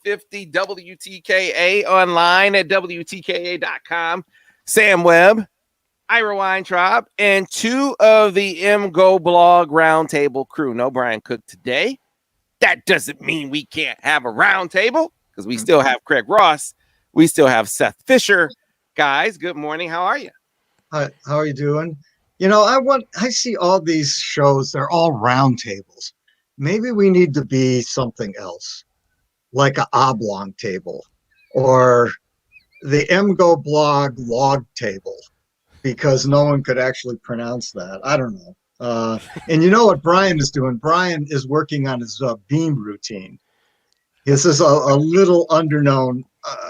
750 WTKA online at WTKA.com. Sam Webb, Ira Weintraub, and two of the MGoBlog Roundtable crew. No Brian Cook today. That doesn't mean we can't have a roundtable because we still have Craig Ross. We still have Seth Fisher. Guys, good morning. How are you? Hi, how are you doing? You know, I see all these shows, they're all roundtables. Maybe we need to be something else, like an oblong table or the MGoBlog log table, because no one could actually pronounce that. I don't know. And you know what Brian is doing? Brian is working on his beam routine. This is a little underknown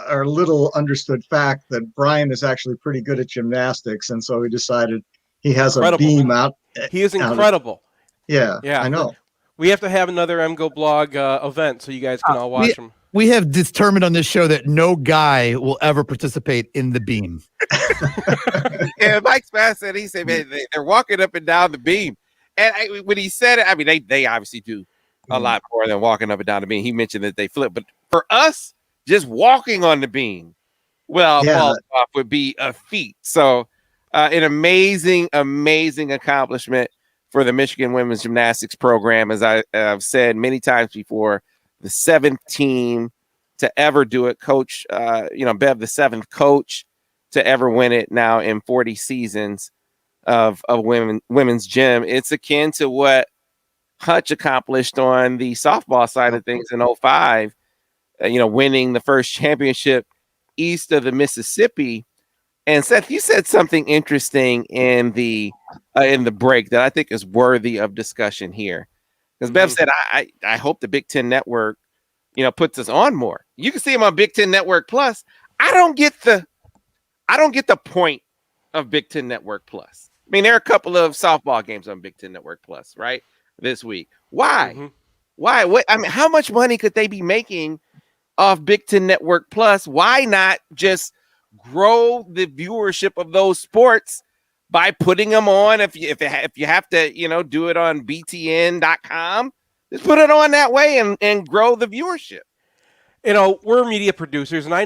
or little understood fact that Brian is actually pretty good at gymnastics, and so he decided he has a beam out. He is incredible. Yeah, I know. We have to have another MGoBlog event so you guys can all watch them. We have determined on this show that no guy will ever participate in the beam. Yeah, Mike Spass said, he said, man, they're walking up and down the beam. And when he said it, I mean, they obviously do a lot more than walking up and down the beam. He mentioned that they flip. But for us, just walking on the beam, falls off would be a feat. So an amazing, amazing accomplishment for the Michigan women's gymnastics program. As I've said many times before, the seventh team to ever do it. Coach, Bev, the seventh coach to ever win it now in 40 seasons of women's gym. It's akin to what Hutch accomplished on the softball side of things in 2005, winning the first championship east of the Mississippi. And Seth, you said something interesting in the break that I think is worthy of discussion here. Because Bev said, I hope the Big Ten Network, puts us on more. You can see him on Big Ten Network Plus. I don't get the point of Big Ten Network Plus. I mean, there are a couple of softball games on Big Ten Network Plus, right? This week. Why? Mm-hmm. Why? What? I mean, how much money could they be making off Big Ten Network Plus? Why not just grow the viewership of those sports by putting them on? If you have to, do it on btn.com, just put it on that way and grow the viewership. We're media producers, and I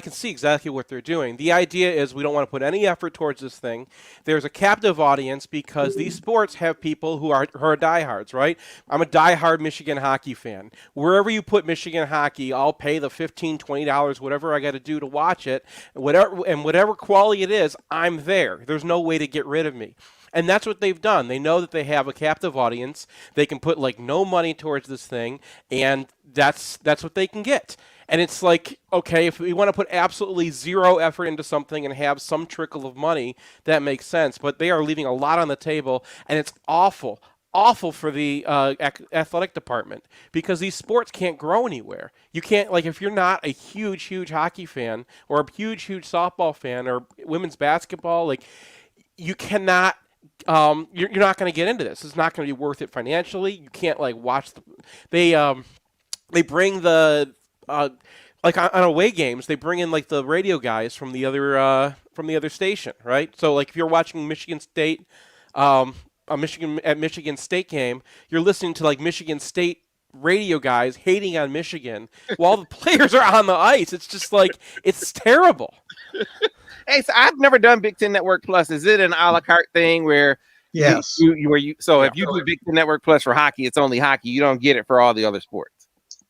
can see exactly what they're doing. The idea is we don't want to put any effort towards this thing. There's a captive audience because these sports have people who are diehards, right? I'm a diehard Michigan hockey fan. Wherever you put Michigan hockey, I'll pay the $15, $20, whatever I got to do to watch it. Whatever quality it is, I'm there. There's no way to get rid of me. And that's what they've done. They know that they have a captive audience. They can put no money towards this thing, and that's what they can get. And it's like, okay, if we want to put absolutely zero effort into something and have some trickle of money, that makes sense. But they are leaving a lot on the table, and it's awful for the athletic department because these sports can't grow anywhere. You can't, if you're not a huge, huge hockey fan or a huge, huge softball fan or women's basketball, you cannot. You're not going to get into this. It's not going to be worth it financially. You can't watch. They bring the on away games. They bring in the radio guys from the other station, right? So if you're watching Michigan State, Michigan State game, you're listening to Michigan State radio guys hating on Michigan while the players are on the ice. It's just it's terrible. Hey, so I've never done Big Ten Network Plus. Is it an a la carte thing where yes, if you do Big Ten Network Plus for hockey, it's only hockey. You don't get it for all the other sports.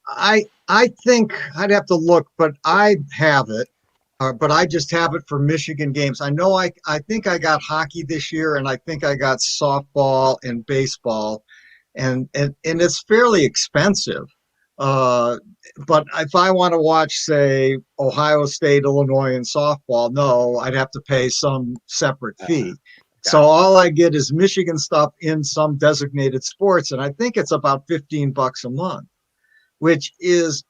I think I'd have to look, but I have it. But I just have it for Michigan games. I know I think I got hockey this year, and I think I got softball and baseball, and it's fairly expensive. But if I want to watch, say, Ohio State, Illinois, and softball, no, I'd have to pay some separate fee. So all I get is Michigan stuff in some designated sports, and I think it's about $15 a month, which is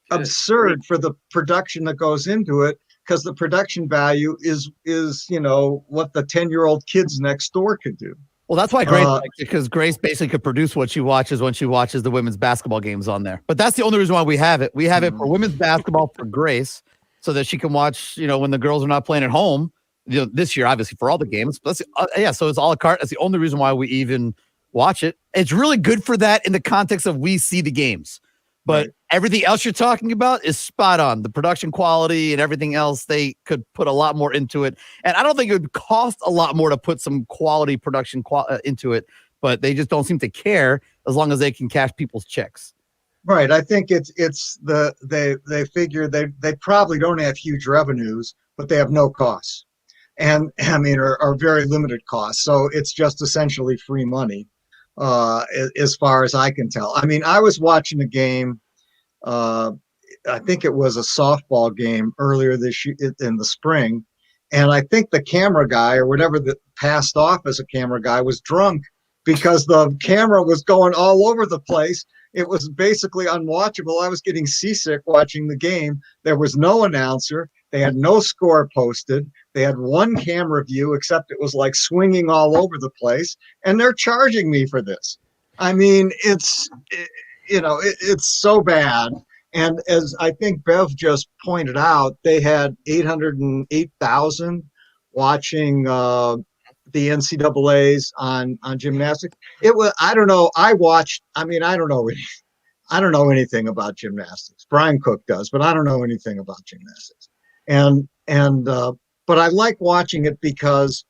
absurd for the production that goes into it, because the production value is what the 10-year-old kids next door could do. Well, that's why Grace likes it, because Grace basically could produce what she watches when she watches the women's basketball games on there. But that's the only reason why we have it. We have it for women's basketball for Grace, so that she can watch, when the girls are not playing at home. This year, obviously, for all the games. But so it's a la carte. That's the only reason why we even watch it. It's really good for that in the context of we see the games. But everything else you're talking about is spot on. The production quality and everything else, they could put a lot more into it. And I don't think it would cost a lot more to put some quality production into it, but they just don't seem to care as long as they can cash people's checks. Right. I think they figure they probably don't have huge revenues, but they have no costs. And I mean, are very limited costs. So it's just essentially free money, as far as I can tell. I mean, I was watching a game, I think it was a softball game earlier this year in the spring. And I think the camera guy or whatever that passed off as a camera guy was drunk because the camera was going all over the place. It was basically unwatchable. I was getting seasick watching the game. There was no announcer. They had no score posted. They had one camera view, except it was like swinging all over the place. And they're charging me for this. I mean, it's so bad. And as I think Bev just pointed out, they had 808,000 watching the NCAAs on gymnastics. It was, I don't know. I don't know anything about gymnastics. Brian Cook does, but I don't know anything about gymnastics. But I like watching it because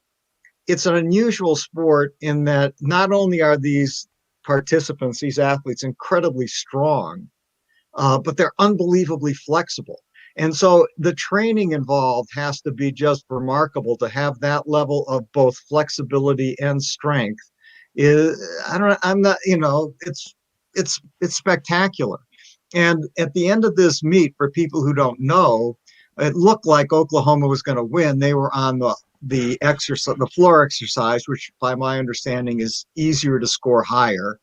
it's an unusual sport in that not only are these participants, these athletes, incredibly strong, but they're unbelievably flexible. And so the training involved has to be just remarkable to have that level of both flexibility and strength. It's spectacular. And at the end of this meet, for people who don't know, it looked like Oklahoma was going to win. They were on the exercise, the floor exercise, which by my understanding is easier to score higher.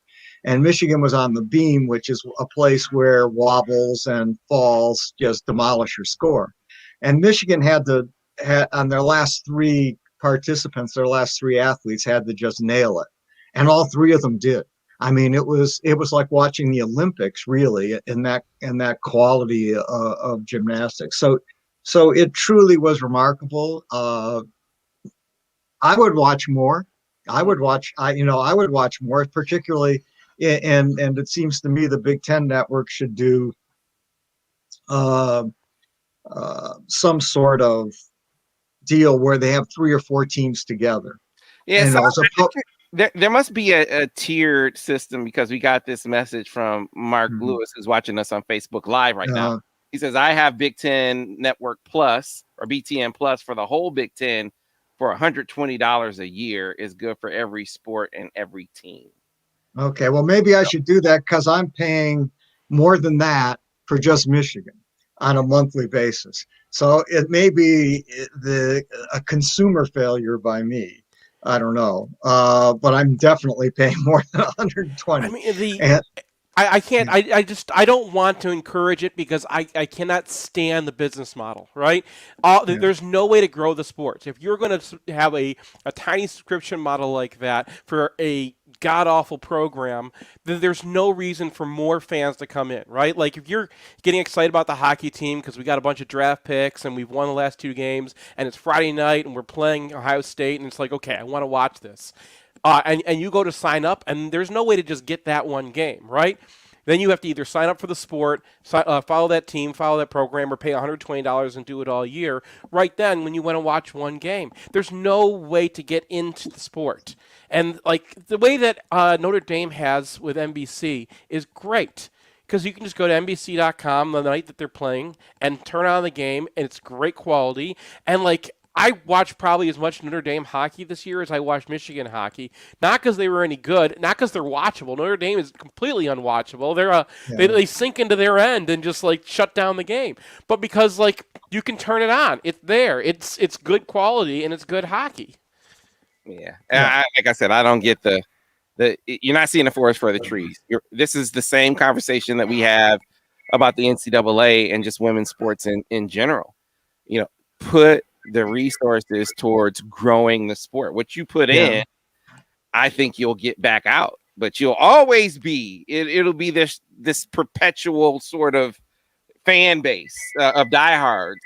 And Michigan was on the beam, which is a place where wobbles and falls just demolish your score. And Michigan had on their last three participants, their last three athletes had to just nail it. And all three of them did. I mean, it was like watching the Olympics, really, in that quality of gymnastics. So it truly was remarkable. I would watch more. I would watch more, particularly. And it seems to me the Big Ten Network should do some sort of deal where they have 3 or 4 teams together. Yeah, there must be a tiered system, because we got this message from Mark Lewis, who's watching us on Facebook Live right now. He says, I have Big Ten Network Plus or BTN Plus for the whole Big Ten for $120 a year is good for every sport and every team. Okay, well, maybe I should do that because I'm paying more than that for just Michigan on a monthly basis. So it may be a consumer failure by me. I don't know, but I'm definitely paying more than 120. I mean, I can't. I don't want to encourage it because I cannot stand the business model. Right? There's no way to grow the sports if you're going to have a tiny subscription model like that for a god-awful program. Then there's no reason for more fans to come in. Right? Like if you're getting excited about the hockey team because we got a bunch of draft picks and we've won the last 2 games and it's Friday night and we're playing Ohio State and it's like, okay, I want to watch this. And you go to sign up, and there's no way to just get that one game, right? Then you have to either sign up for the sport, follow that team, follow that program, or pay $120 and do it all year. Right then, when you want to watch one game, there's no way to get into the sport. And like the way that Notre Dame has with NBC is great. Because you can just go to NBC.com the night that they're playing and turn on the game, and it's great quality. And like, I watched probably as much Notre Dame hockey this year as I watched Michigan hockey. Not because they were any good, not because they're watchable. Notre Dame is completely unwatchable. They sink into their end and just like shut down the game. But because like you can turn it on, it's there. It's good quality and it's good hockey. Yeah, like I said, I don't get the you're not seeing the forest for the trees. This is the same conversation that we have about the NCAA and just women's sports in general. You know, put the resources towards growing the sport. What you put in, I think you'll get back out. But you'll always be it'll be this perpetual sort of fan base of diehards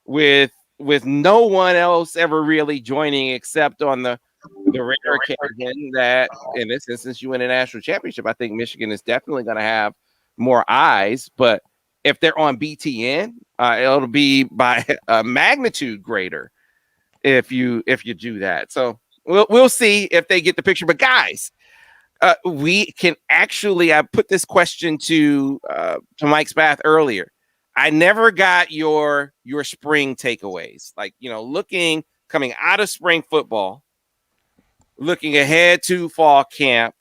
with no one else ever really joining except on the rare occasion that in this instance you win a national championship. I think Michigan is definitely going to have more eyes, but if they're on BTN, it'll be by a magnitude greater if you do that. So we'll see if they get the picture. But guys, we can actually. I put this question to Mike Spath earlier. I never got your spring takeaways. Like, coming out of spring football, looking ahead to fall camp.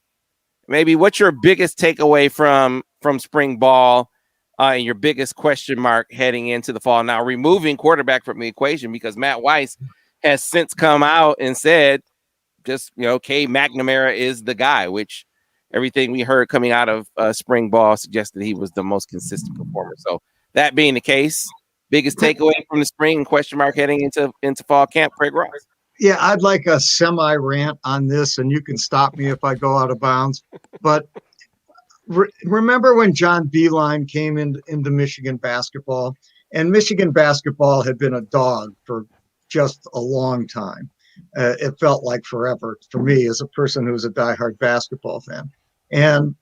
Maybe what's your biggest takeaway from spring ball, and your biggest question mark heading into the fall? Now, removing quarterback from the equation, because Matt Weiss has since come out and said, just, Cade McNamara is the guy, which everything we heard coming out of spring ball suggested he was the most consistent performer. So that being the case, biggest takeaway from the spring and question mark heading into fall camp, Craig Ross. Yeah, I'd like a semi-rant on this, and you can stop me if I go out of bounds. But remember when John Beilein came into Michigan basketball? And Michigan basketball had been a dog for just a long time. It felt like forever for me as a person who was a diehard basketball fan. And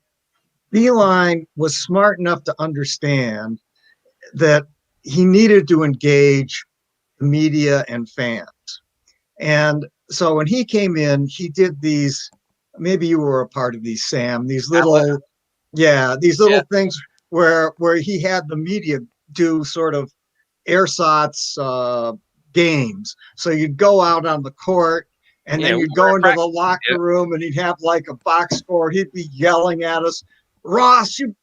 Beilein was smart enough to understand that he needed to engage the media and fans. And so when he came in, he did these, maybe you were a part of these, Sam, these little things where he had the media do sort of ersatz games. So you'd go out on the court, and then you'd go into the locker room, and he'd have like a box score. He'd be yelling at us, Ross, you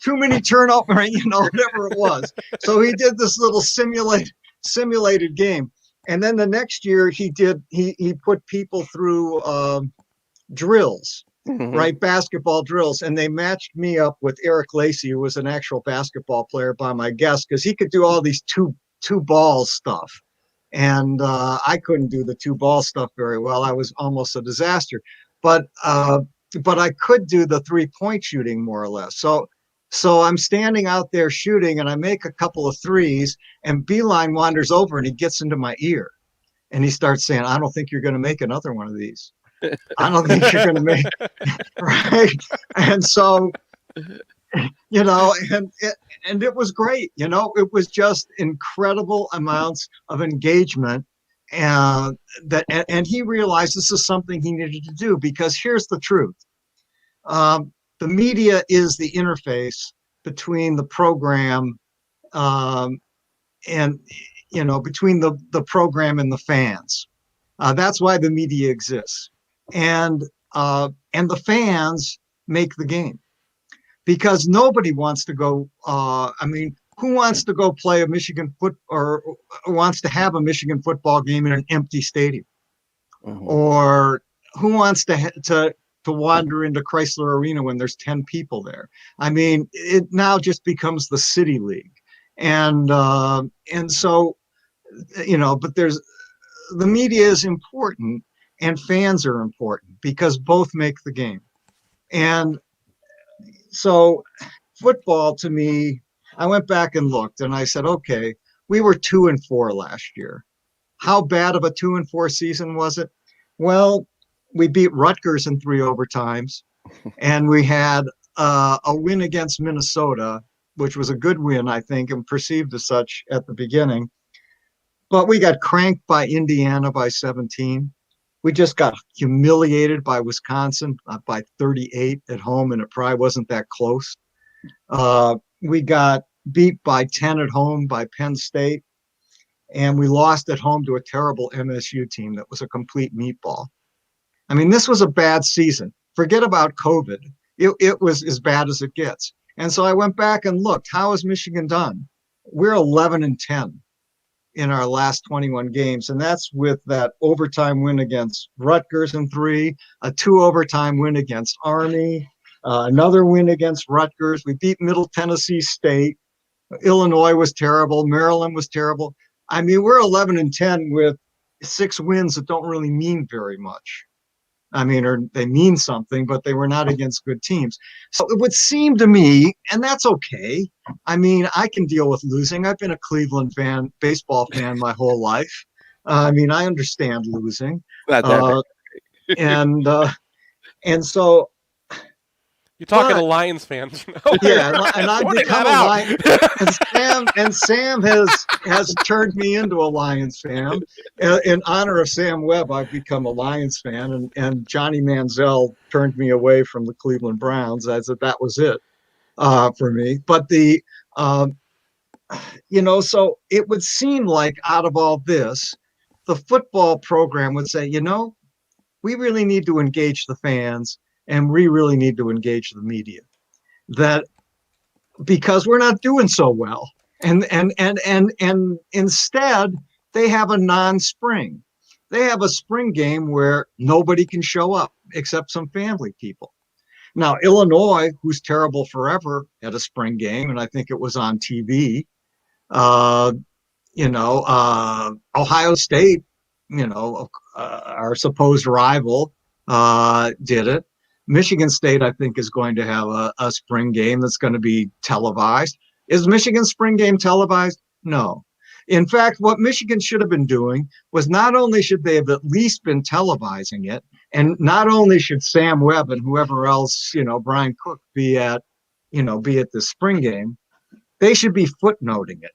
too many turnovers, whatever it was. So he did this little simulated game. And then the next year he put people through drills, right? Basketball drills. And they matched me up with Eric Lacey, who was an actual basketball player by my guess, because he could do all these two ball stuff. And I couldn't do the two ball stuff very well. I was almost a disaster, but I could do the 3-point shooting more or less. So I'm standing out there shooting, and I make a couple of threes, and Beilein wanders over and he gets into my ear, and he starts saying, I don't think you're going to make another one of these. I don't think you're going to make right. And so, and it was great. It was just incredible amounts of engagement. And he realized this is something he needed to do, because here's the truth. The media is the interface between the program and between the program and the fans. That's why the media exists. And the fans make the game, because nobody wants to go. Who wants to go play a Michigan or wants to have a Michigan football game in an empty stadium? Or who wants to wander into Chrysler Arena when there's 10 people there? It now just becomes the city league. And so, but the media is important, and fans are important, because both make the game. And so football, to me, I went back and looked, and I said, okay, we were 2-4 last year. How bad of a 2-4 season was it? Well, we beat Rutgers in 3 overtimes, and we had a win against Minnesota, which was a good win, I think, and perceived as such at the beginning. But we got cranked by Indiana by 17. We just got humiliated by Wisconsin by 38 at home, and it probably wasn't that close. We got beat by 10 at home by Penn State, and we lost at home to a terrible MSU team that was a complete meatball. This was a bad season. Forget about COVID. It was as bad as it gets. And so I went back and looked. How has Michigan done? We're 11-10 in our last 21 games, and that's with that overtime win against Rutgers in 3, a 2 overtime win against Army, another win against Rutgers. We beat Middle Tennessee State. Illinois was terrible. Maryland was terrible. We're 11-10 with 6 wins that don't really mean very much. Or they mean something, but they were not against good teams. So it would seem to me, and that's okay. I can deal with losing. I've been a Cleveland baseball fan my whole life. I understand losing. Not that bad. And so You're talking to But- Lions fans, you know? Yeah, and I've Pointing become that a out. Lion. And Sam has turned me into a Lions fan. In honor of Sam Webb, I've become a Lions fan, and Johnny Manziel turned me away from the Cleveland Browns. I said that was it for me. But um, so it would seem like out of all this, the football program would say, we really need to engage the fans, and we really need to engage the media. That because we're not doing so well, and instead they have a non-spring. They have a spring game where nobody can show up except some family people. Now, Illinois, who's terrible forever, had a spring game, and I think it was on TV. Ohio State, our supposed rival, did it. Michigan State, I think, is going to have a spring game that's going to be televised. Is Michigan's spring game televised? No. In fact, what Michigan should have been doing was not only should they have at least been televising it, and not only should Sam Webb and whoever else, Brian Cook be at the spring game, they should be footnoting it.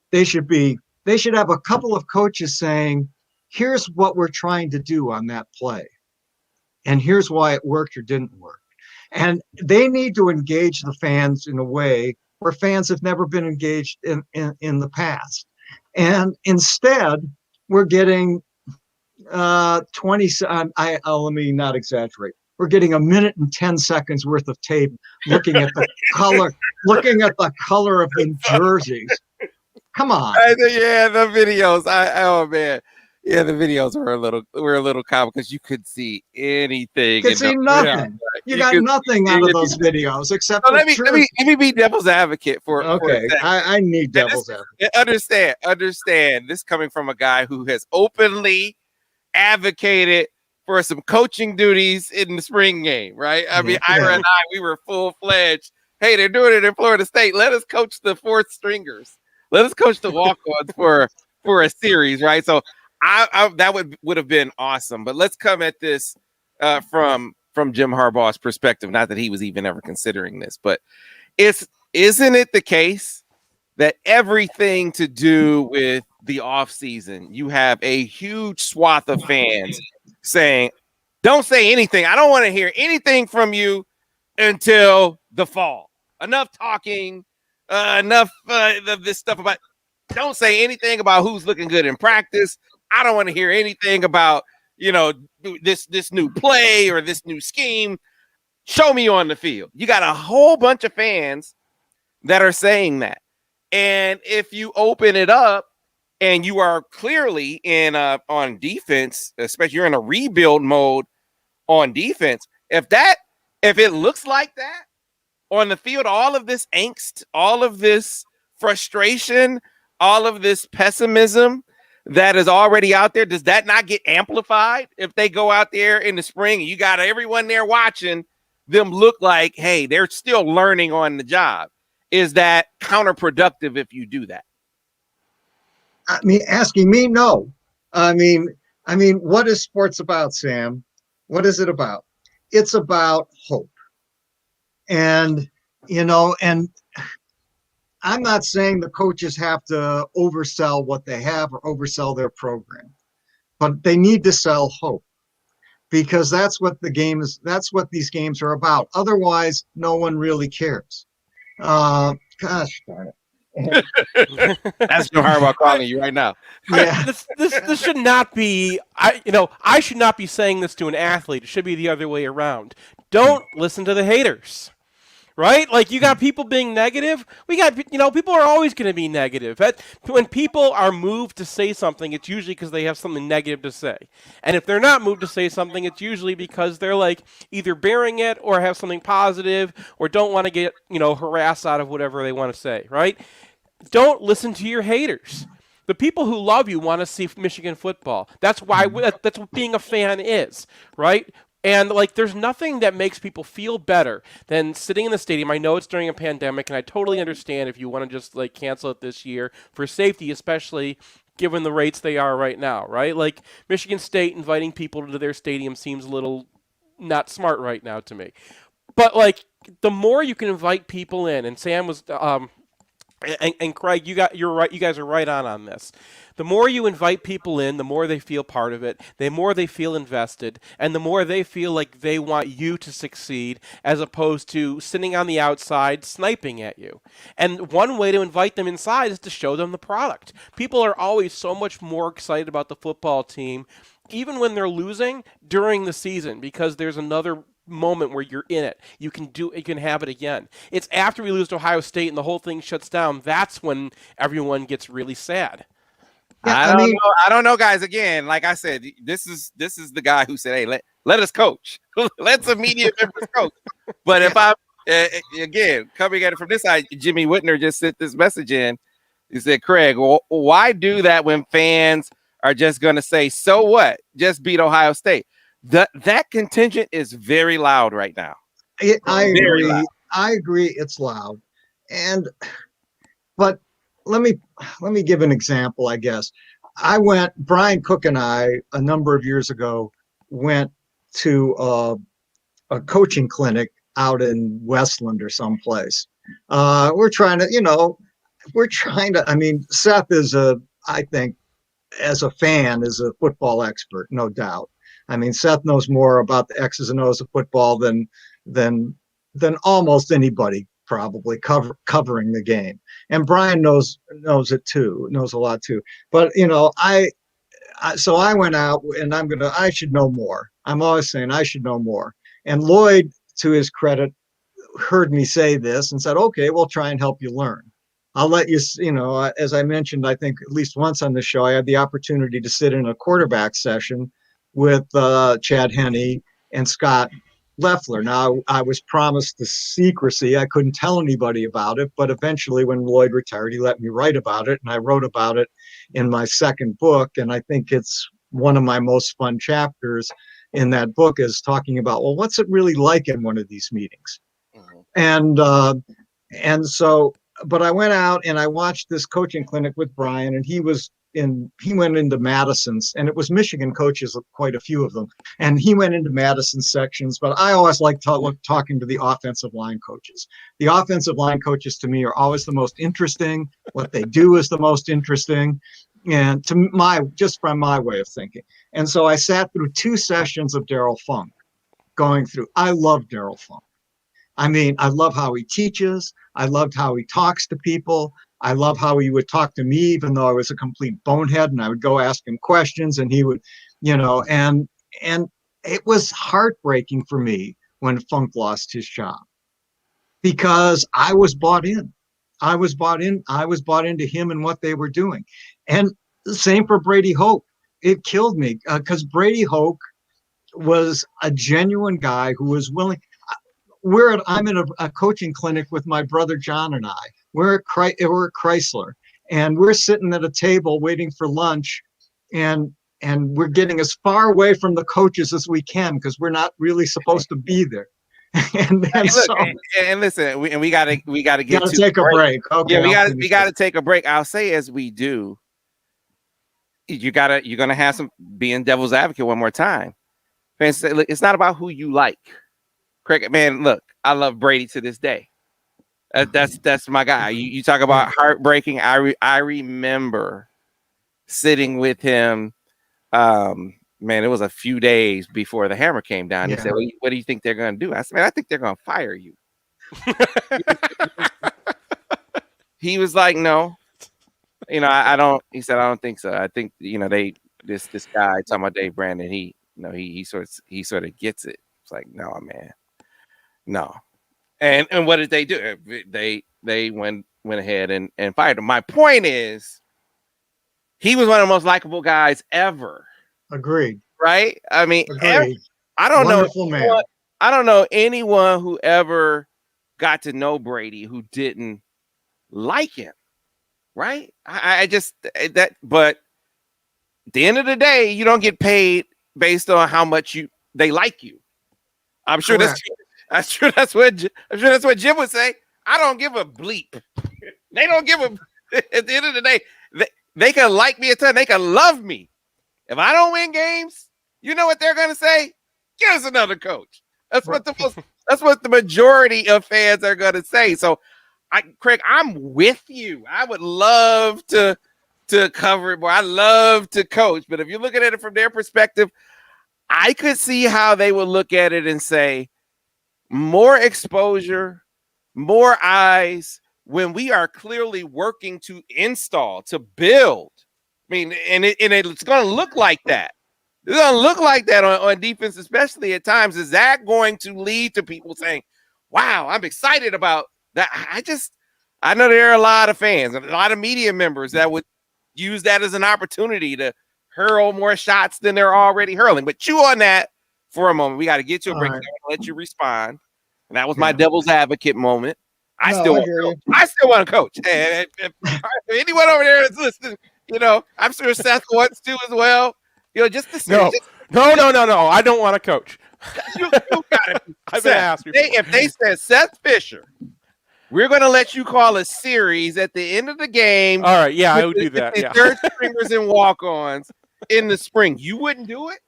They should have a couple of coaches saying, here's what we're trying to do on that play. And here's why it worked or didn't work. And they need to engage the fans in a way where fans have never been engaged in the past. And instead, we're getting 20. Let me not exaggerate. We're getting a minute and 10 seconds worth of tape, looking at the color of the jerseys. Come on. Yeah, the videos. Oh man. Yeah, the videos were a little comical because you could see anything. You could see nothing. You got nothing out of those videos except. So let me be devil's advocate for. Okay, I need devil's advocate. Understand. This coming from a guy who has openly advocated for some coaching duties in the spring game, right? I mean, Ira and I, we were full-fledged. Hey, they're doing it in Florida State. Let us coach the fourth stringers. Let us coach the walk-ons for a series, right? So that would have been awesome. But let's come at this from Jim Harbaugh's perspective. Not that he was even ever considering this, but isn't it the case that everything to do with the offseason, you have a huge swath of fans saying, don't say anything. I don't want to hear anything from you until the fall. Enough talking, enough of this stuff about, don't say anything about who's looking good in practice. I don't want to hear anything about, this new play or this new scheme. Show me on the field. You got a whole bunch of fans that are saying that. And if you open it up and you are clearly on defense, especially you're in a rebuild mode on defense, if it looks like that on the field, all of this angst, all of this frustration, all of this pessimism that is already out there, does that not get amplified if they go out there in the spring and you got everyone there watching them look like, hey, they're still learning on the job? Is that counterproductive if you do that? I mean, asking me, no. I mean, what is sports about, Sam? What is it about? It's about hope. And, and I'm not saying the coaches have to oversell what they have or oversell their program, but they need to sell hope, because that's what these games are about. Otherwise, no one really cares. Gosh darn it. That's Joe Harbaugh calling you right now. Yeah. This should not be. I should not be saying this to an athlete. It should be the other way around. Don't listen to the haters. Right? Like, you got people being negative. We got, people are always going to be negative. When people are moved to say something, it's usually because they have something negative to say. And if they're not moved to say something, it's usually because they're like either bearing it or have something positive or don't want to get, harassed out of whatever they want to say. Right? Don't listen to your haters. The people who love you want to see Michigan football. That's that's what being a fan is. Right? And, there's nothing that makes people feel better than sitting in the stadium. I know it's during a pandemic, and I totally understand if you want to just, cancel it this year for safety, especially given the rates they are right now, right? Like, Michigan State inviting people to their stadium seems a little not smart right now to me. But, the more you can invite people in, and Sam was and Craig, you're right. You guys are right on this. The more you invite people in, the more they feel part of it, the more they feel invested, and the more they feel like they want you to succeed, as opposed to sitting on the outside sniping at you. And one way to invite them inside is to show them the product. People are always so much more excited about the football team, even when they're losing during the season, because there's another moment where you're in it. You can have it again. It's after we lose to Ohio State and the whole thing shuts down, that's when everyone gets really sad. Yeah, I don't know, guys. Again, like I said, this is the guy who said, "Hey, let us coach. Let some media members coach." But if I'm again coming at it from this side, Jimmy Whitner just sent this message in. He said, "Craig, why do that when fans are just going to say, so what? Just beat Ohio State." That contingent is very loud right now. I agree. I agree. It's loud, but let me give an example. I guess Brian Cook and I a number of years ago went to a coaching clinic out in Westland or someplace. We're trying to. I mean, Seth is I think, as a fan, is a football expert, no doubt. I mean, Seth knows more about the X's and O's of football than almost anybody probably covering the game. And Brian knows it too, knows a lot too. But so I went out and I should know more. I'm always saying I should know more. And Lloyd, to his credit, heard me say this and said, "Okay, we'll try and help you learn. I'll let you, as I mentioned, I think at least once on the show, I had the opportunity to sit in a quarterback session with Chad Henne and Scott Leffler. Now, I was promised the secrecy. I couldn't tell anybody about it, but eventually when Lloyd retired, he let me write about it, and I wrote about it in my second book, and I think it's one of my most fun chapters in that book is talking about, well, what's it really like in one of these meetings? Mm-hmm. And so, but I went out and I watched this coaching clinic with Brian, and he went into Madison's, and it was Michigan coaches, quite a few of them. And he went into Madison's sections, but I always like talking to the offensive line coaches. The offensive line coaches to me are always the most interesting. What they do is the most interesting. And just from my way of thinking. And so I sat through 2 sessions of Darryl Funk going through. I love Darryl Funk. I mean, I love how he teaches. I loved how he talks to people. I love how he would talk to me, even though I was a complete bonehead, and I would go ask him questions, and he would, and it was heartbreaking for me when Funk lost his job, because I was bought in. I was bought into him and what they were doing. And the same for Brady Hoke. It killed me because Brady Hoke was a genuine guy who was willing. I'm in a coaching clinic with my brother John and I. We're at Chrysler, and we're sitting at a table waiting for lunch, and we're getting as far away from the coaches as we can because we're not really supposed to be there. and listen, we gotta take a break. Okay, yeah, we gotta take a break. I'll say as we do, you're gonna have some being devil's advocate one more time. Fans say, look, it's not about who you like. Cricket, man, look, I love Brady to this day. That's my guy. You talk about heartbreaking. I remember sitting with him. Man, it was a few days before the hammer came down. He said, well, "What do you think they're going to do?" I said, "Man, I think they're going to fire you." He was like, "No, I don't." He said, "I don't think so. I think this guy talking about Dave Brandon. He sort of gets it. It's like, no, man, no." And what did they do? They went ahead and fired him. My point is, he was one of the most likable guys ever. Agreed. Right? I mean, I don't know anyone who ever got to know Brady who didn't like him. Right? I just but at the end of the day, you don't get paid based on how much they like you. I'm sure that's what Jim would say. I don't give a bleep. They don't give a. At the end of the day, they can like me a ton. They can love me. If I don't win games, you know what they're gonna say? Give us another coach. That's what the most That's what the majority of fans are going to say. So, Craig, I'm with you. I would love to cover it more. I love to coach, but if you're looking at it from their perspective, I could see how they would look at it and say, more exposure, more eyes, when we are clearly working to install, to build. I mean, and it's going to look like that. It's going to look like that on defense, especially at times. Is that going to lead to people saying, wow, I'm excited about that? I know there are a lot of fans, a lot of media members that would use that as an opportunity to hurl more shots than they're already hurling. But chew on that for a moment. We got to get to a break. Right. Let you respond. And that was my devil's advocate moment. I still want to coach. And if anyone over there is listening, I'm sure Seth wants to as well. Just to say. No. I don't want to coach. You got it. I've been asked before. If they said, Seth Fisher, we're going to let you call a series at the end of the game. All right, yeah, I would do that. Yeah. Third stringers and walk-ons in the spring. You wouldn't do it?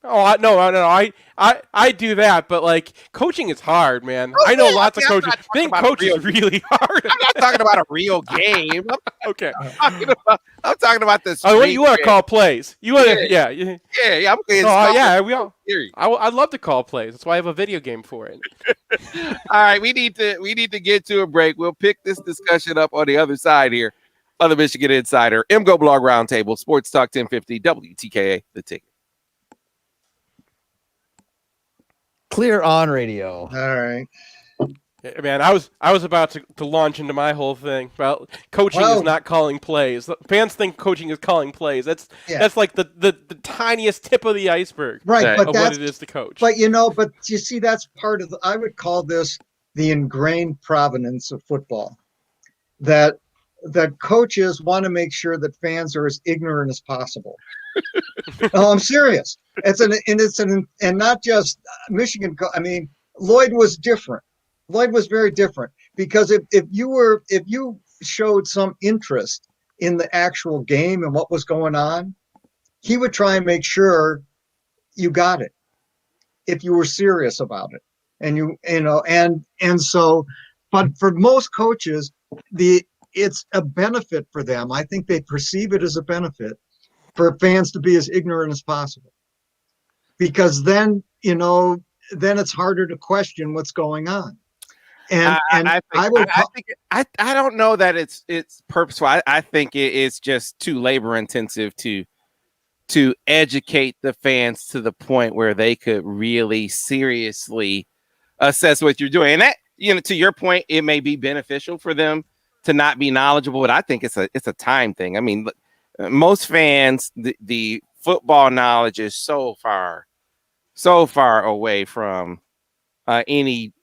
Oh, no. I do that, but like coaching is hard, man. I know lots of coaches. Being coach is really hard. I'm not talking about a real game. Okay. I'm talking about this. Oh, you want to call plays? You want to? Yeah. I'm playing. I'd love to call plays. That's why I have a video game for it. All right, we need to get to a break. We'll pick this discussion up on the other side here on the Michigan Insider MGoBlog Roundtable, Sports Talk 1050 WTKA, The Ticket. Clear on radio. All right. Man, I was about to launch into my whole thing about coaching is not calling plays. Fans think coaching is calling plays. That's like the tiniest tip of the iceberg, right? But of what it is to coach. But you see, that's part of I would call this the ingrained provenance of football. That coaches want to make sure that fans are as ignorant as possible. No, I'm serious. And not just Michigan. I mean, Lloyd was different. Lloyd was very different because if you showed some interest in the actual game and what was going on, he would try and make sure you got it if you were serious about it. But for most coaches, it's a benefit for them. I think they perceive it as a benefit for fans to be as ignorant as possible, because then it's harder to question what's going on. And I don't know that it's purposeful. I think it is just too labor intensive to educate the fans to the point where they could really seriously assess what you're doing. And that, to your point, it may be beneficial for them to not be knowledgeable, but I think it's a time thing. I mean, most fans, the football knowledge is so far away from any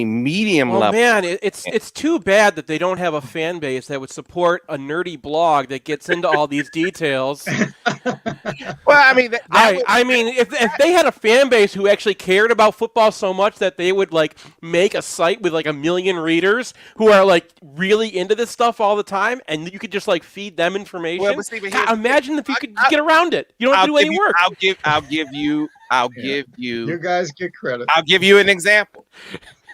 medium level. Man, it's too bad that they don't have a fan base that would support a nerdy blog that gets into all these details. Well, I mean, if they had a fan base who actually cared about football so much that they would like make a site with like 1 million readers who are like really into this stuff all the time, and you could just like feed them information. Well, Stephen, imagine if you could get around it. You don't have to do any work. I'll give you. You guys get credit. I'll give you an example.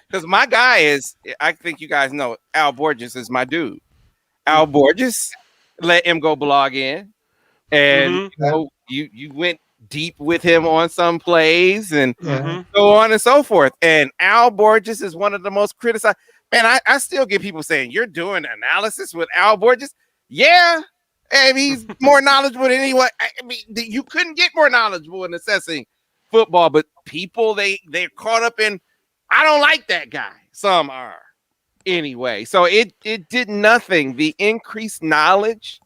Because my guy is, I think you guys know, Al Borges is my dude. Al Borges let MGoBlog in, and you went deep with him on some plays and so on and so forth. And Al Borges is one of the most criticized. Man, I still get people saying, you're doing analysis with Al Borges? Yeah, and he's more knowledgeable than anyone. I mean, you couldn't get more knowledgeable in assessing football, but people, they're caught up in, I don't like that guy. Some are. Anyway, so it did nothing. The increased knowledge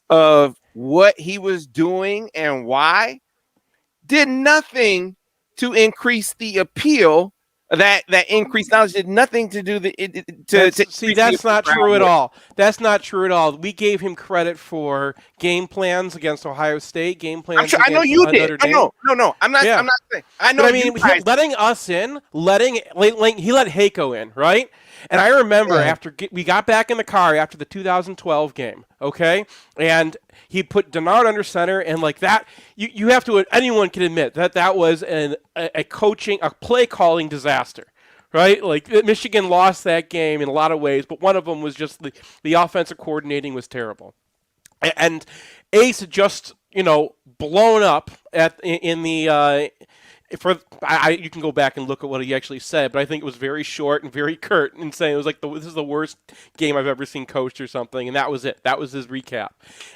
of what he was doing and why did nothing to increase the appeal. That increased knowledge did nothing to do that's not true at all. That's not true at all. We gave him credit for game plans against Ohio State, game plans. I know you did. No. I'm not saying. I know. But, I mean, letting us in, he let Heiko in, right? And I remember after we got back in the car after the 2012 game, okay, and he put Denard under center, and like that, you have to. Anyone can admit that was a play calling disaster. right? Like Michigan lost that game in a lot of ways, but one of them was just the offensive coordinating was terrible. And Ace had just, blown up in the you can go back and look at what he actually said, but I think it was very short and very curt and saying it was like this is the worst game I've ever seen coached or something, and that was it. That was his recap.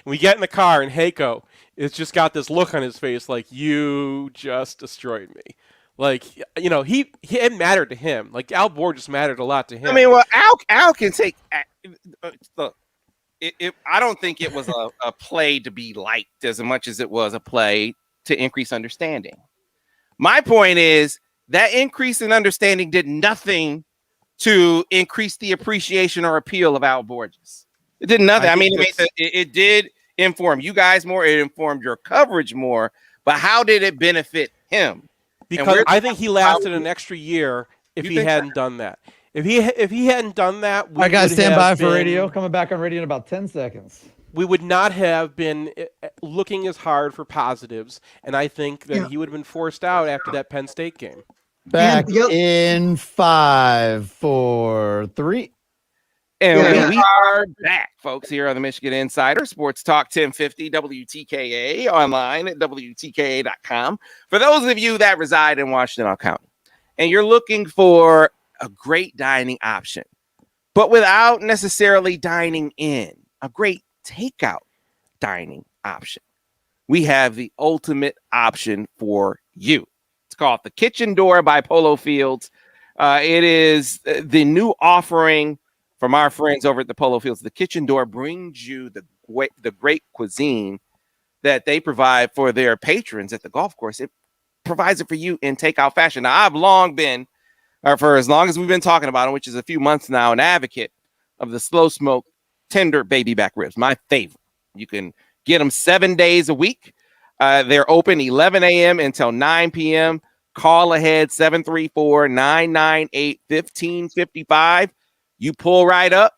And we get in the car and Heiko has just got this look on his face like, you just destroyed me. Like, it mattered to him. Like Al Borges mattered a lot to him. I mean, well, Al can take. Look, I don't think it was a play to be liked as much as it was a play to increase understanding. My point is that increase in understanding did nothing to increase the appreciation or appeal of Al Borges. It did nothing. I mean, it did inform you guys more. It informed your coverage more. But how did it benefit him? Because I think he lasted an extra year if he hadn't done that. If he hadn't done that, I got to stand by for radio. Coming back on radio in about 10 seconds. We would not have been looking as hard for positives, and I think that he would have been forced out after that Penn State game. Back in 5, 4, 3. And we are back, folks, here on the Michigan Insider Sports Talk 1050 WTKA, online at WTKA.com. For those of you that reside in Washtenaw County and you're looking for a great dining option, but without necessarily dining in, a great takeout dining option, we have the ultimate option for you. It's called the Kitchen Door by Polo Fields. It is the new offering from our friends over at the Polo Fields. The Kitchen Door brings you the great cuisine that they provide for their patrons at the golf course. It provides it for you in takeout fashion. Now, I've long been, or for as long as we've been talking about it, which is a few months now, an advocate of the slow smoke tender baby back ribs, my favorite. You can get them 7 days a week. They're open 11 a.m. until 9 p.m. Call ahead 734-998-1555. You pull right up,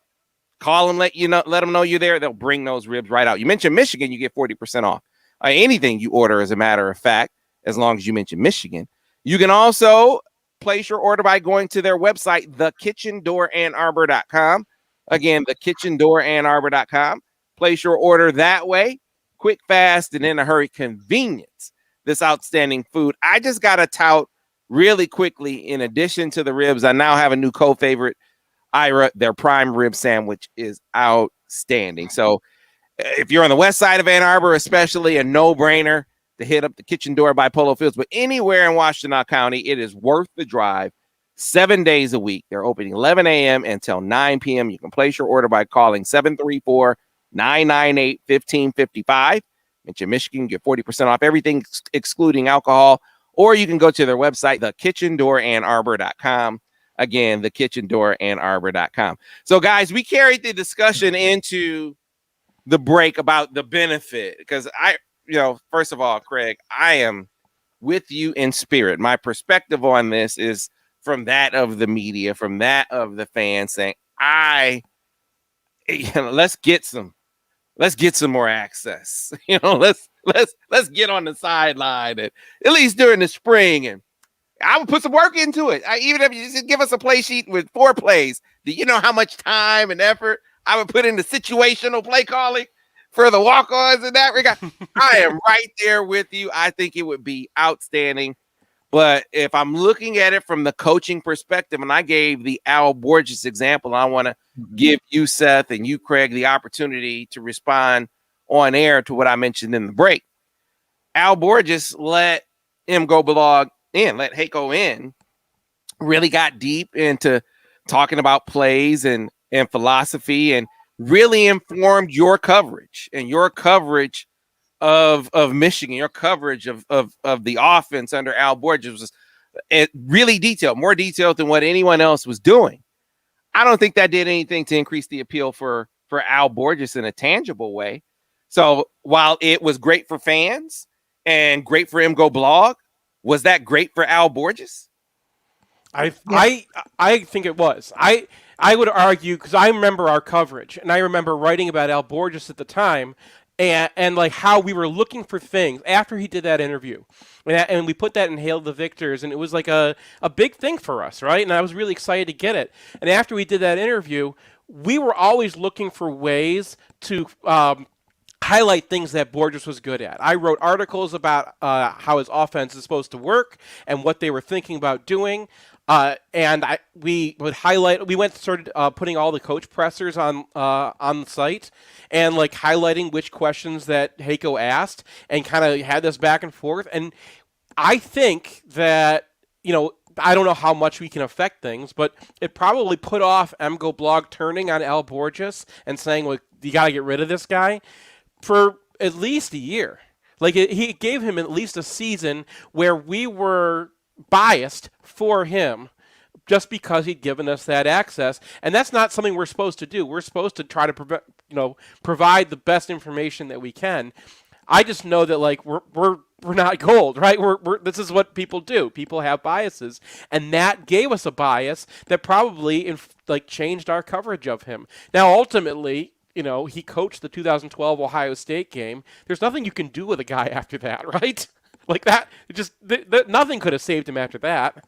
call them, let them know you're there. They'll bring those ribs right out. You mentioned Michigan, you get 40% off. Anything you order, as a matter of fact, as long as you mention Michigan. You can also place your order by going to their website, thekitchendoorannarbor.com. Again, thekitchendoorannarbor.com. Place your order that way. Quick, fast, and in a hurry. Convenience. This outstanding food. I just got to tout really quickly. In addition to the ribs, I now have a new co-favorite, Ira. Their prime rib sandwich is outstanding. So if you're on the west side of Ann Arbor, especially, a no-brainer to hit up the Kitchen Door by Polo Fields. But anywhere in Washtenaw County, it is worth the drive. 7 days a week. They're opening 11 a.m. until 9 p.m. You can place your order by calling 734-998-1555. Mention Michigan, get 40% off everything excluding alcohol. Or you can go to their website, thekitchendoorannarbor.com. Again, thekitchendoorannarbor.com. So, guys, we carried the discussion into the break about the benefit. Because first of all, Craig, I am with you in spirit. My perspective on this is from that of the media, from that of the fans saying, let's get some more access. Let's get on the sideline at least during the spring, and I would put some work into it. Even if you just give us a play sheet with 4 plays, do you know how much time and effort I would put into situational play calling for the walk-ons in that regard? I am right there with you. I think it would be outstanding. But if I'm looking at it from the coaching perspective, and I gave the Al Borges example, I want to give you, Seth, and you, Craig, the opportunity to respond on air to what I mentioned in the break. Al Borges let MGoBlog in, let Heiko in, really got deep into talking about plays and philosophy, and really informed your coverage of Michigan. Your coverage of the offense under Al Borges was really detailed, more detailed than what anyone else was doing. I don't think that did anything to increase the appeal for Al Borges in a tangible way. So while it was great for fans and great for MGoBlog, was that great for Al Borges? I think it was. I would argue, because I remember our coverage, and I remember writing about Al Borges at the time, and like how we were looking for things after he did that interview, and we put that in Hail the Victors, and it was like a big thing for us, right? And I was really excited to get it. And after we did that interview, we were always looking for ways to highlight things that Borges was good at. I wrote articles about how his offense is supposed to work and what they were thinking about doing. We would highlight. We started putting all the coach pressers on the site, and like highlighting which questions that Heiko asked, and kind of had this back and forth. And I think that I don't know how much we can affect things, but it probably put off MGoBlog turning on Al Borges and saying, "Well, you got to get rid of this guy," for at least a year. Like he gave him at least a season where we were biased for him just because he'd given us that access, and that's not something we're supposed to do. We're supposed to try to provide the best information that we can. I just know that like we're not gold, right? This is what people do. People have biases, and that gave us a bias that probably changed our coverage of him. Now ultimately, he coached the 2012 Ohio State game. There's nothing you can do with a guy after that, right? Like that, nothing could have saved him after that.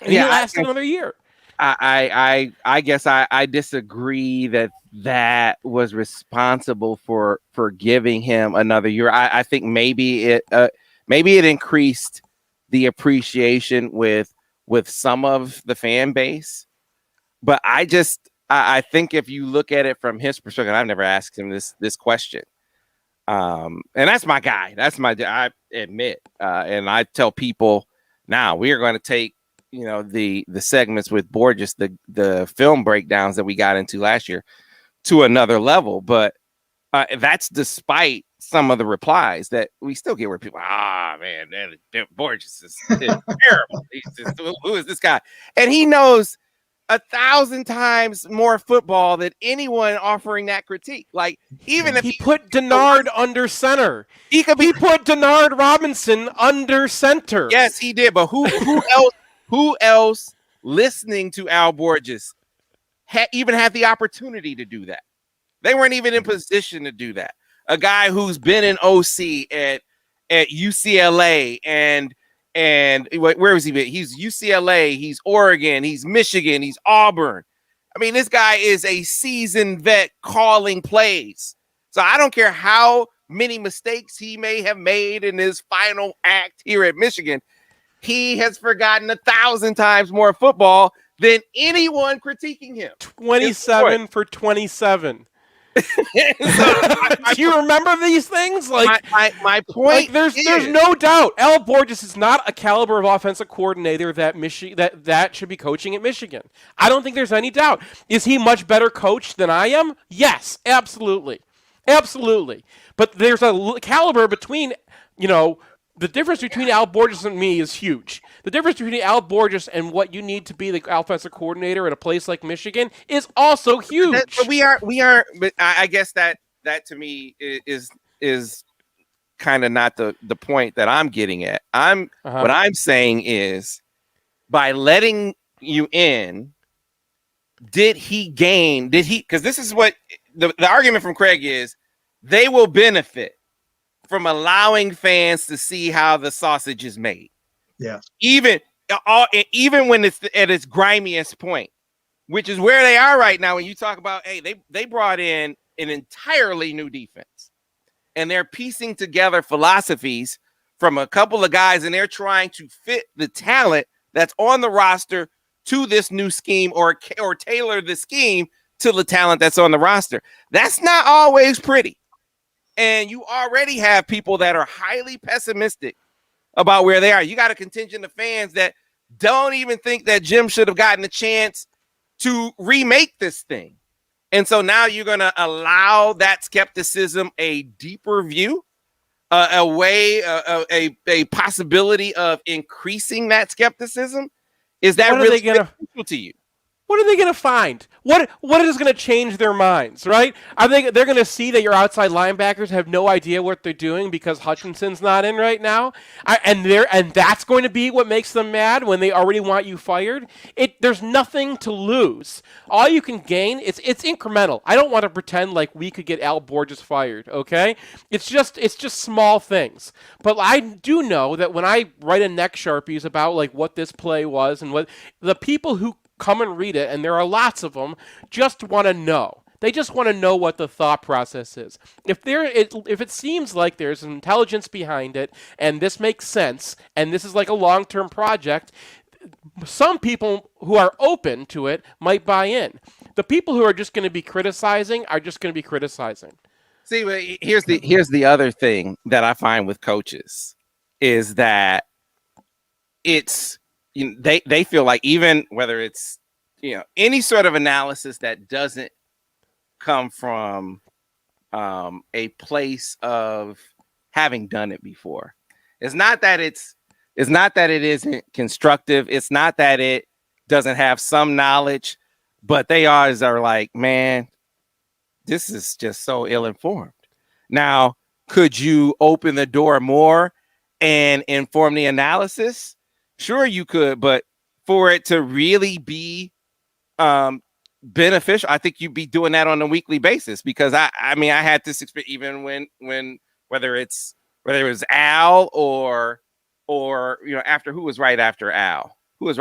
And he lasted another year. I guess I disagree that was responsible for giving him another year. I think maybe it increased the appreciation with some of the fan base, but I think if you look at it from his perspective, I've never asked him this question. And that's my guy. I admit. And I tell people now we are going to take, the segments with Borges, the film breakdowns that we got into last year, to another level. But that's despite some of the replies that we still get where people, man, Borges is terrible. Who is this guy? And he knows 1,000 times more football than anyone offering that critique. Like, even if he put Denard under center, he put Denard Robinson under center. Yes, he did. But who else listening to Al Borges even had the opportunity to do that? They weren't even in position to do that. A guy who's been an OC at UCLA and where was he been? He's UCLA, he's Oregon, he's Michigan, he's Auburn. I mean, this guy is a seasoned vet calling plays. So I don't care how many mistakes he may have made in his final act here at Michigan. He has forgotten 1,000 times more football than anyone critiquing him. 27 for 27. Do you remember these things? Like my point. There's no doubt Al Borges is not a caliber of offensive coordinator that should be coaching at Michigan. I don't think there's any doubt. Is he much better coach than I am? Yes, absolutely. But there's a caliber between the difference between Al Borges and me is huge. The difference between Al Borges and what you need to be the offensive coordinator at a place like Michigan is also huge. But we are. But I guess that to me is kind of not the point that I'm getting at. What I'm saying is, by letting you in, did he gain? Because this is what the argument from Craig is. They will benefit from allowing fans to see how the sausage is made. Yeah. Even when it's at its grimiest point, which is where they are right now. When you talk about, hey, they brought in an entirely new defense, and they're piecing together philosophies from a couple of guys, and they're trying to fit the talent that's on the roster to this new scheme, or tailor the scheme to the talent that's on the roster. That's not always pretty. And you already have people that are highly pessimistic about where they are. You got a contingent of fans that don't even think that Jim should have gotten a chance to remake this thing. And so now you're going to allow that skepticism a deeper view, a possibility of increasing that skepticism. Is that really beneficial to you? What are they going to find? What is going to change their minds, right? They're going to see that your outside linebackers have no idea what they're doing because Hutchinson's not in right now, and that's going to be what makes them mad when they already want you fired? There's nothing to lose. All you can gain, it's incremental. I don't want to pretend like we could get Al Borges fired, okay? It's just small things. But I do know that when I write a neck Sharpies about like what this play was and what the people who come and read it, and there are lots of them, just want to know. They just want to know what the thought process is. If it seems like there's an intelligence behind it, and this makes sense, and this is like a long-term project, some people who are open to it might buy in. The people who are just going to be criticizing are just going to be criticizing. See, but here's the other thing that I find with coaches is that it's, they feel like, even whether it's any sort of analysis that doesn't come from a place of having done it before, it's not that it isn't constructive, it's not that it doesn't have some knowledge, but they always are like, man, this is just so ill-informed. Now, could you open the door more and inform the analysis? Sure, you could, but for it to really be beneficial, I think you'd be doing that on a weekly basis. Because I mean, I had this experience even when whether it was Al or after who was right after Al is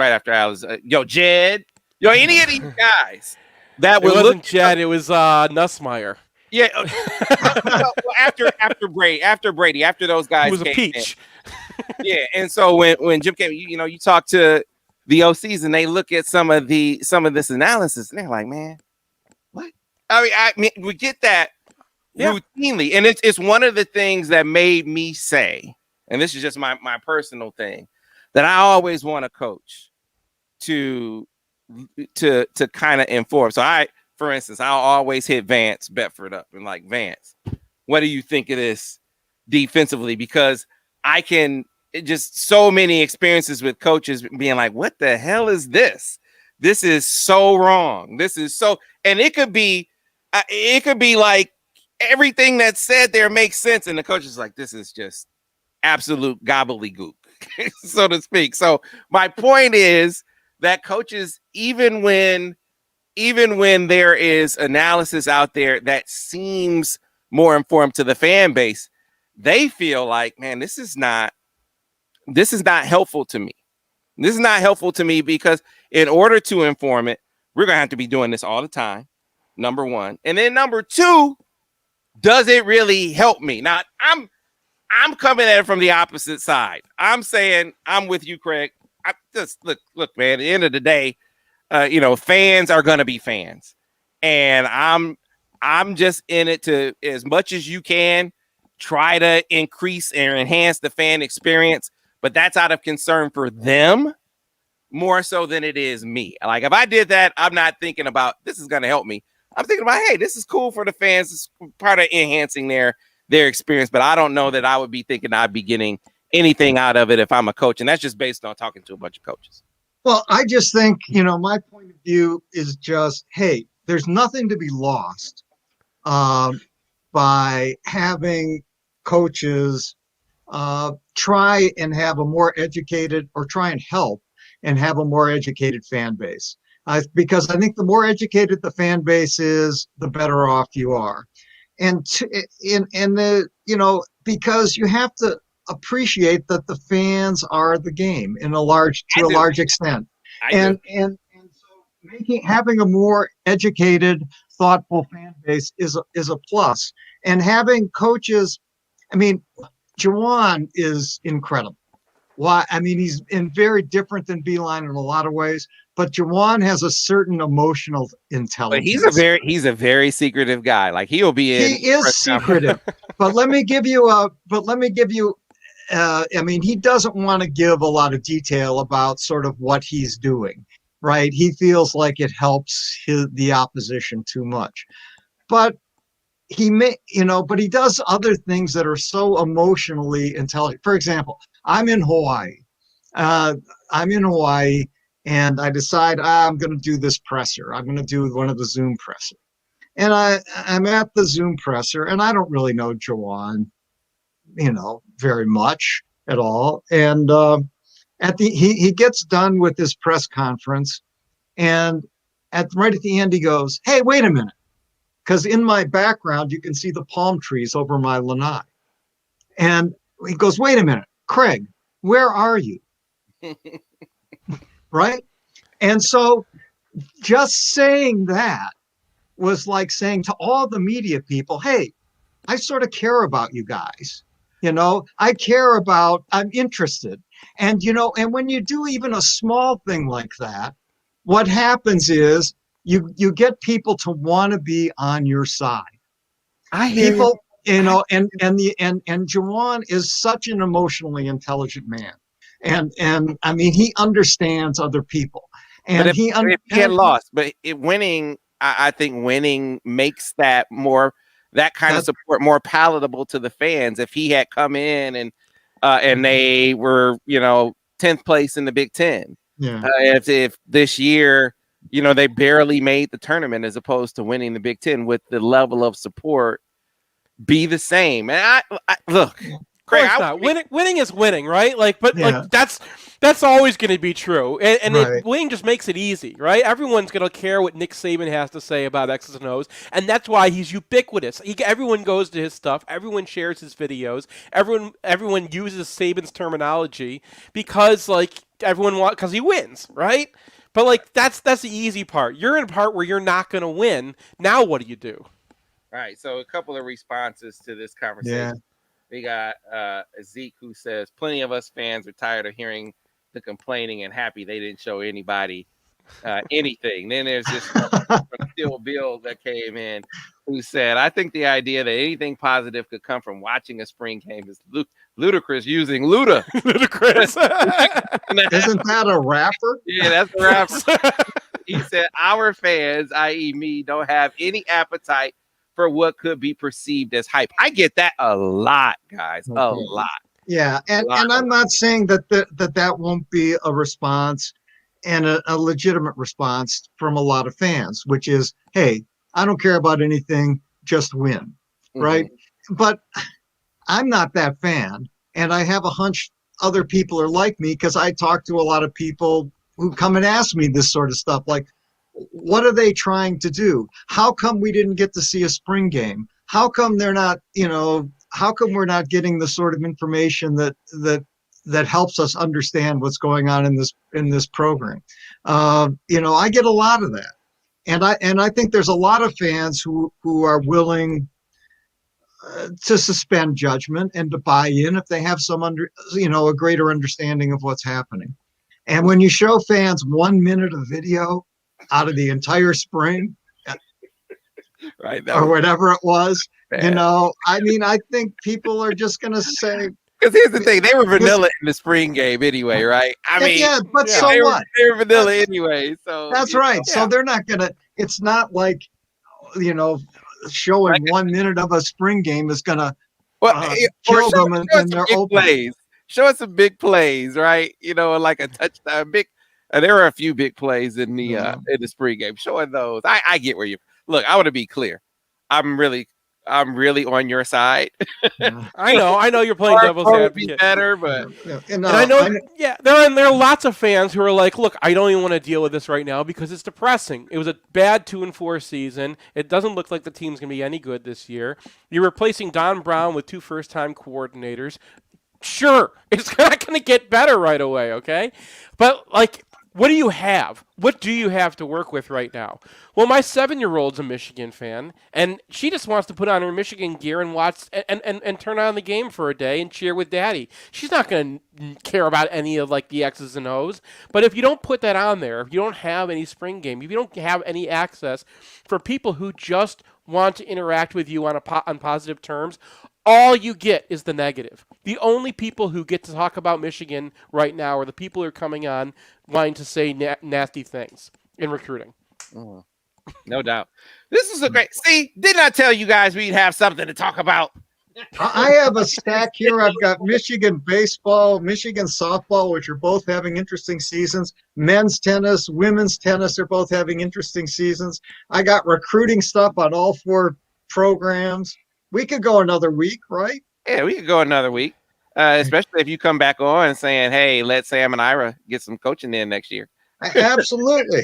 Jed, any of these guys that it wasn't Jed, it was Nussmeier. Yeah, after Brady, after those guys, it was a peach. Yeah, and so when Jim came, you talk to the OCs and they look at some of this analysis and they're like, man, what? I mean, we get that routinely, and it's one of the things that made me say, and this is just my personal thing, that I always want a coach to kind of inform. So for instance, I'll always hit Vance Bedford up and like, Vance, what do you think of this defensively? Because I can just so many experiences with coaches being like, what the hell is this? This is so wrong. This is so, and it could be like everything that's said there makes sense. And the coach is like, this is just absolute gobbledygook, so to speak. So my point is that coaches, even when there is analysis out there that seems more informed to the fan base, they feel like, man, this is not helpful to me. This is not helpful to me because in order to inform it, we're going to have to be doing this all the time, number one. And then number two, does it really help me? Now, I'm coming at it from the opposite side. I'm saying, I'm with you, Craig. I just look, man, at the end of the day, fans are going to be fans. And I'm just in it to, as much as you can, try to increase and enhance the fan experience, but that's out of concern for them more so than it is me. Like, if I did that, I'm not thinking about this is going to help me. I'm thinking about, hey, this is cool for the fans. It's part of enhancing their experience, but I don't know that I would be thinking I'd be getting anything out of it if I'm a coach, and that's just based on talking to a bunch of coaches. Well, I just think, my point of view is just, hey, there's nothing to be lost by having coaches try and have a more educated, or try and help and have a more educated fan base. Because I think the more educated the fan base is, the better off you are. And because you have to appreciate that the fans are the game to a large extent. And so having a more educated, thoughtful fan base is a plus. And having coaches, I mean, Juwan is incredible. Why? I mean, he's very different than Beeline in a lot of ways, but Juwan has a certain emotional intelligence. But he's a very secretive guy. Like, he'll be in. He is secretive. But let me give you I mean, he doesn't want to give a lot of detail about sort of what he's doing, right? He feels like it helps the opposition too much. But he does other things that are so emotionally intelligent. For example, I'm in Hawaii, and I decide I'm going to do this presser. I'm going to do one of the Zoom presser. And I'm at the Zoom presser, and I don't really know Jawan, very much at all. And he gets done with his press conference, and right at the end he goes, "Hey, wait a minute," because in my background you can see the palm trees over my lanai, and he goes, "Wait a minute, Craig, where are you?" Right? And so just saying that was like saying to all the media people, "Hey, I sort of care about you guys. I'm interested." And, and when you do even a small thing like that, what happens is you get people to want to be on your side. I hear People, and Jawan is such an emotionally intelligent man. And I mean, he understands other people. And if he had lost, but winning, I think winning makes that kind of support more palatable to the fans. If he had come in and they were, 10th place in the Big Ten, if this year, they barely made the tournament as opposed to winning the Big Ten, with the level of support be the same. And I look. Of course not. Winning is winning, right? Like that's always going to be true, and right. winning just makes it easy, right? Everyone's going to care what Nick Saban has to say about X's and O's, and that's why he's ubiquitous. Everyone goes to his stuff, everyone shares his videos, everyone uses Saban's terminology because because he wins, right? But that's the easy part. You're in a part where you're not going to win. Now what do you do? All right. So a couple of responses to this conversation. Yeah. We got Zeke, who says, "Plenty of us fans are tired of hearing the complaining and happy they didn't show anybody anything." Then there's this Steel Bill that came in, who said, "I think the idea that anything positive could come from watching a spring game is ludicrous using Luda." Ludicrous. Isn't that a rapper? Yeah, that's a rapper. He said, "Our fans, i.e. me, don't have any appetite for what could be perceived as hype." I get that a lot, guys. Okay. A lot. Yeah, and I'm not saying that won't be a response, and a legitimate response from a lot of fans, which is, "Hey, I don't care about anything, just win." Right? But I'm not that fan, and I have a hunch other people are like me, because I talk to a lot of people who come and ask me this sort of stuff, like, what are they trying to do? How come we didn't get to see a spring game? How come they're not, how come we're not getting the sort of information that helps us understand what's going on in this program? I get a lot of that. And I think there's a lot of fans who are willing to suspend judgment and to buy in if they have a greater understanding of what's happening. And when you show fans 1 minute of video out of the entire spring, right, or whatever it was, I think people are just going to say. Because here's the thing, they were vanilla in the spring game anyway, right? So what? They were vanilla anyway, so that's right. So they're not going to. It's not like, showing 1 minute of a spring game is going to kill them in their open plays. Show us some big plays, right? Like a touchdown, big. There were a few big plays in the spring game. Showing those, I get where you look. I want to be clear. I'm really on your side. I know you're playing devil's advocate. Better, but and I know. There are lots of fans who are like, "Look, I don't even want to deal with this right now because it's depressing. It was a bad 2-4 season. It doesn't look like the team's gonna be any good this year. You're replacing Don Brown with 2 first-time coordinators. Sure, it's not going to get better right away, okay? But, what do you have? What do you have to work with right now?" Well, my 7-year-old's a Michigan fan, and she just wants to put on her Michigan gear and watch and turn on the game for a day and cheer with Daddy. She's not going to care about any of, the X's and O's. But if you don't put that on there, if you don't have any spring game, if you don't have any access for people who just want to interact with you on positive terms, all you get is the negative. The only people who get to talk about Michigan right now are the people who are coming on wanting to say nasty things in recruiting. No doubt. This is a great. See, didn't I tell you guys we'd have something to talk about? I have a stack here. I've got Michigan baseball, Michigan softball, which are both having interesting seasons. Men's tennis, women's tennis are both having interesting seasons. I got recruiting stuff on all 4 programs. We could go another week, right? Yeah, we could go another week, especially if you come back on saying, "Hey, let Sam and Ira get some coaching in next year." Absolutely.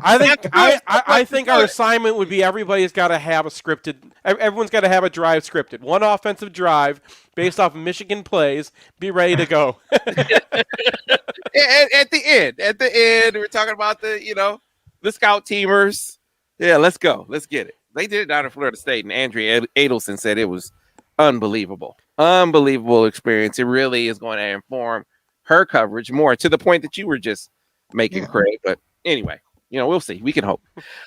I think our assignment would be everybody's got to have a scripted. Everyone's got to have a drive scripted. One offensive drive based off of Michigan plays. Be ready to go. At the end, we're talking about the scout teamers. Yeah, let's go. Let's get it. They did it down in Florida State, and Andrea Adelson said it was unbelievable experience. It really is going to inform her coverage more, to the point that you were just making, Craig. But anyway, we'll see. We can hope.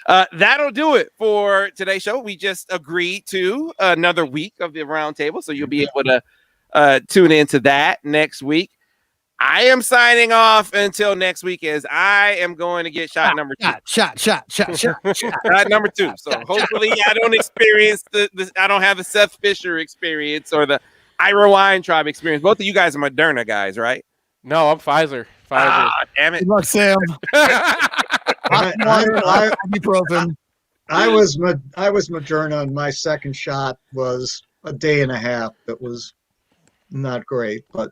That'll do it for today's show. We just agreed to another week of the roundtable, so you'll be able to tune into that next week. I am signing off until next week, as I am going to get shot number 2. Shot number 2. So hopefully I don't experience I don't have the Seth Fisher experience or the Ira Weintraub experience. Both of you guys are Moderna guys, right? No, I'm Pfizer. Damn it. Good luck, Sam. Ibuprofen. I was Moderna, and my second shot was a day and a half. That was not great, but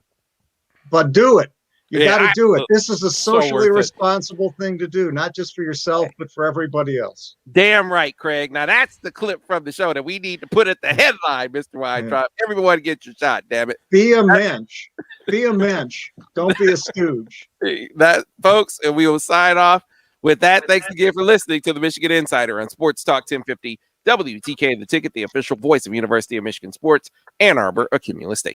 do it. You got to do it. This is a socially responsible thing to do, not just for yourself, but for everybody else. Damn right, Craig. Now that's the clip from the show that we need to put at the headline, Mr. Weintraub. Everyone get your shot, damn it. Be a mensch. Be a mensch. Don't be a stooge. That, folks, and we will sign off with that. Thanks again for listening to the Michigan Insider on Sports Talk 1050 WTK, The Ticket, the official voice of University of Michigan Sports, Ann Arbor, a Cumulus State.